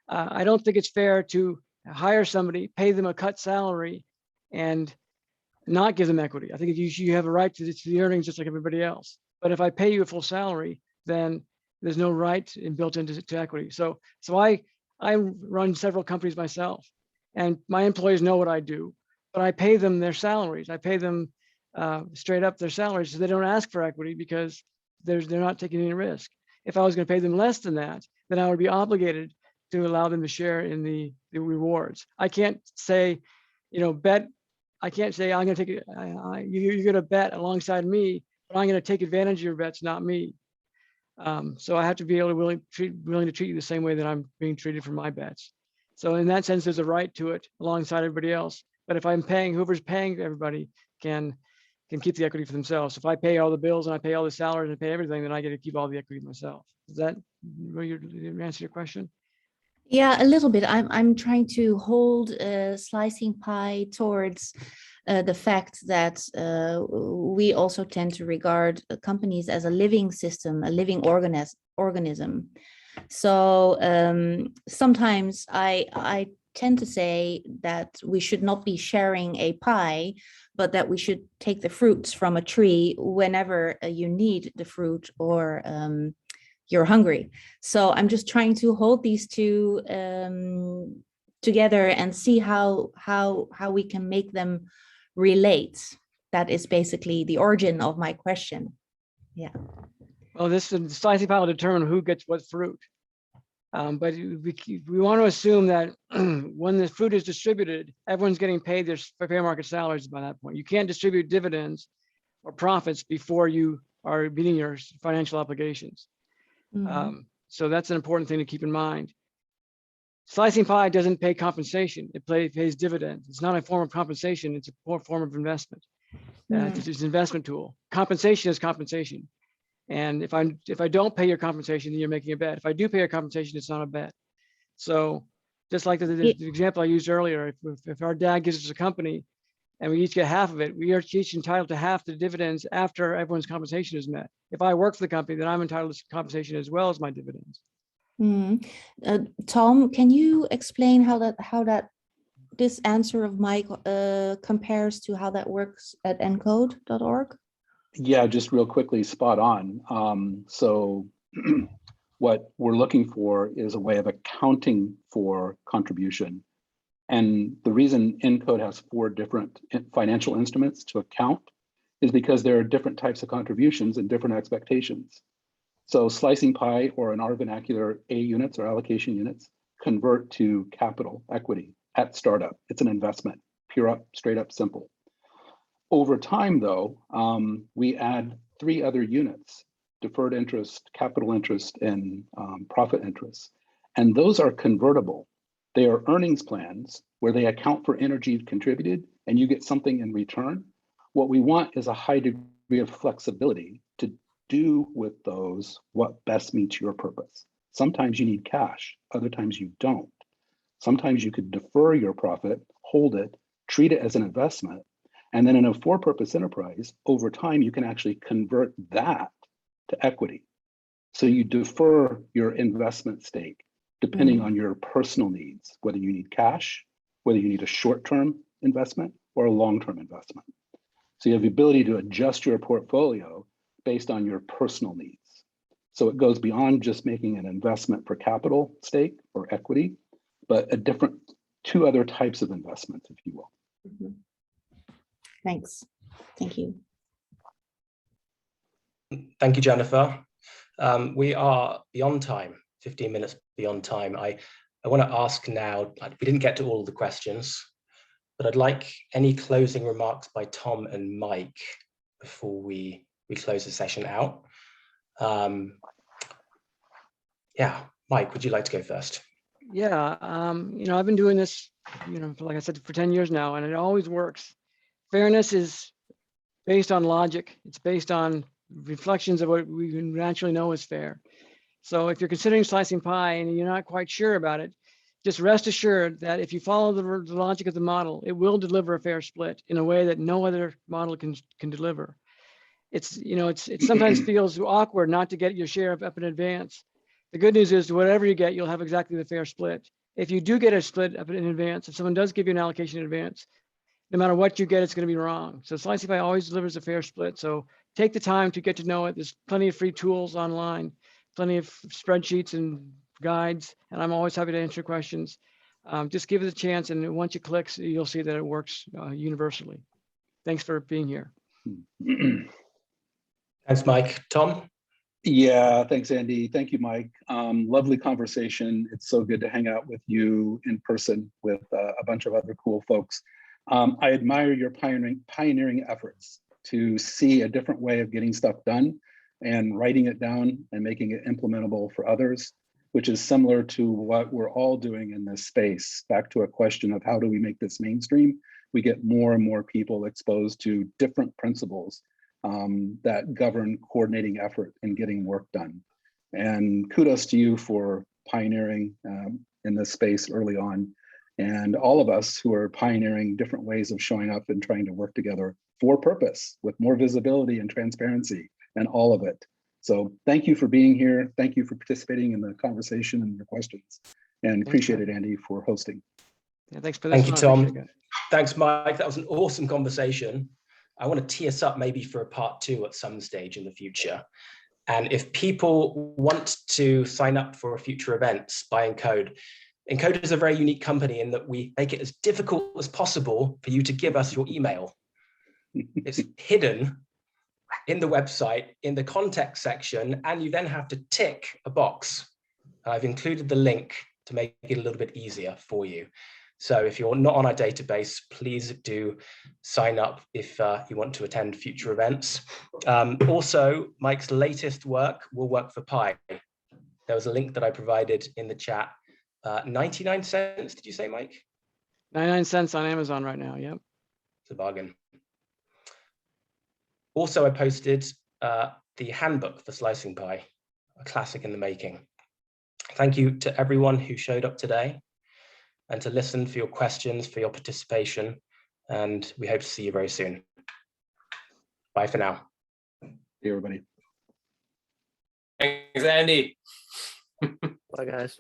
I don't think it's fair to hire somebody, pay them a cut salary, and not give them equity. I think you have a right to the earnings just like everybody else. But if I pay you a full salary, then there's no right built into equity. So I run several companies myself, and my employees know what I do, but I pay them their salaries. I pay them straight up their salaries, so they don't ask for equity because they're not taking any risk. If I was going to pay them less than that, then I would be obligated to allow them to share in the rewards. I can't say, bet. I can't say I'm going to take it. You're going to bet alongside me, but I'm going to take advantage of your bets, not me. So I have to be able to willing to treat you the same way that I'm being treated for my bets. So in that sense, there's a right to it alongside everybody else. But if I'm paying, whoever's paying everybody can keep the equity for themselves. If I pay all the bills and I pay all the salaries and I pay everything, then I get to keep all the equity myself. Does that answer your question? Yeah, a little bit. I'm trying to hold Slicing Pi towards the fact that we also tend to regard companies as a living system, a living organism. So sometimes I tend to say that we should not be sharing a pie, but that we should take the fruits from a tree whenever you need the fruit or you're hungry. So I'm just trying to hold these two together and see how we can make them relate. That is basically the origin of my question. Yeah. Well, this Slicing Pi will determine who gets what fruit. But we want to assume that when the fruit is distributed, everyone's getting paid their fair market salaries by that point. You can't distribute dividends or profits before you are meeting your financial obligations. Mm-hmm. So that's an important thing to keep in mind. Slicing Pi doesn't pay compensation. It pays dividends. It's not a form of compensation. It's a form of investment. It's an investment tool. Compensation is compensation. And if I don't pay your compensation, then you're making a bet. If I do pay your compensation, it's not a bet. So just like the example I used earlier, if our dad gives us a company and we each get half of it, we are each entitled to half the dividends after everyone's compensation is met. If I work for the company, then I'm entitled to compensation as well as my dividends. Tom, can you explain how that this answer of Mike compares to how that works at encode.org? Yeah, just real quickly, spot on. So what we're looking for is a way of accounting for contribution. And the reason Encode has 4 different financial instruments to account is because there are different types of contributions and different expectations. So slicing pie, or in our vernacular, A units or allocation units, convert to capital equity at startup. It's an investment, pure up, straight up, simple. Over time, though, we add 3 other units: deferred interest, capital interest, and profit interest. And those are convertible. They are earnings plans where they account for energy contributed and you get something in return. What we want is a high degree of flexibility to do with those what best meets your purpose. Sometimes you need cash, other times you don't. Sometimes you could defer your profit, hold it, treat it as an investment, and then in a for-purpose enterprise, over time, you can actually convert that to equity. So you defer your investment stake depending on your personal needs, whether you need cash, whether you need a short-term investment or a long-term investment. So you have the ability to adjust your portfolio based on your personal needs. So it goes beyond just making an investment for capital stake or equity, but a different 2 other types of investments, if you will. Thanks. Thank you. Thank you, Jennifer. We are beyond time, 15 minutes beyond time. I want to ask now, we didn't get to all of the questions, but I'd like any closing remarks by Tom and Mike before we close the session out. Yeah, Mike, would you like to go first? Yeah, I've been doing this, like I said, for 10 years now, and it always works. Fairness is based on logic. It's based on reflections of what we naturally know is fair. So if you're considering slicing pie and you're not quite sure about it, just rest assured that if you follow the logic of the model, it will deliver a fair split in a way that no other model can deliver. It sometimes feels awkward not to get your share up in advance. The good news is whatever you get, you'll have exactly the fair split. If you do get a split up in advance, if someone does give you an allocation in advance, no matter what you get, it's going to be wrong. So slicing pie always delivers a fair split. So take the time to get to know it. There's plenty of free tools online, plenty of spreadsheets and guides, and I'm always happy to answer questions. Just give it a chance, and once you click, you'll see that it works universally. Thanks for being here. Thanks, Mike. Tom? Yeah, thanks, Andy. Thank you, Mike. Lovely conversation. It's so good to hang out with you in person with a bunch of other cool folks. I admire your pioneering efforts to see a different way of getting stuff done and writing it down and making it implementable for others, which is similar to what we're all doing in this space. Back to a question of how do we make this mainstream? We get more and more people exposed to different principles that govern coordinating effort and getting work done. And kudos to you for pioneering in this space early on, and all of us who are pioneering different ways of showing up and trying to work together for purpose with more visibility and transparency and all of it. So thank you for being here. Thank you for participating in the conversation and your questions. And appreciate it, Andy, for hosting. Yeah, thanks for this. Thank you, Tom. Thanks, Mike. That was an awesome conversation. I want to tee us up maybe for a part 2 at some stage in the future. And if people want to sign up for future events by Encode, Encode is a very unique company in that we make it as difficult as possible for you to give us your email. It's hidden in the website, in the contact section, and you then have to tick a box. I've included the link to make it a little bit easier for you. So if you're not on our database, please do sign up if you want to attend future events. Also, Mike's latest work will work for Pi. There was a link that I provided in the chat. 99 cents, did you say, Mike? 99 cents on Amazon right now, yep. It's a bargain. Also, I posted the handbook for slicing pie, a classic in the making. Thank you to everyone who showed up today and to listen, for your questions, for your participation, and we hope to see you very soon. Bye for now. Hey, everybody. Thanks, Andy. Bye, guys.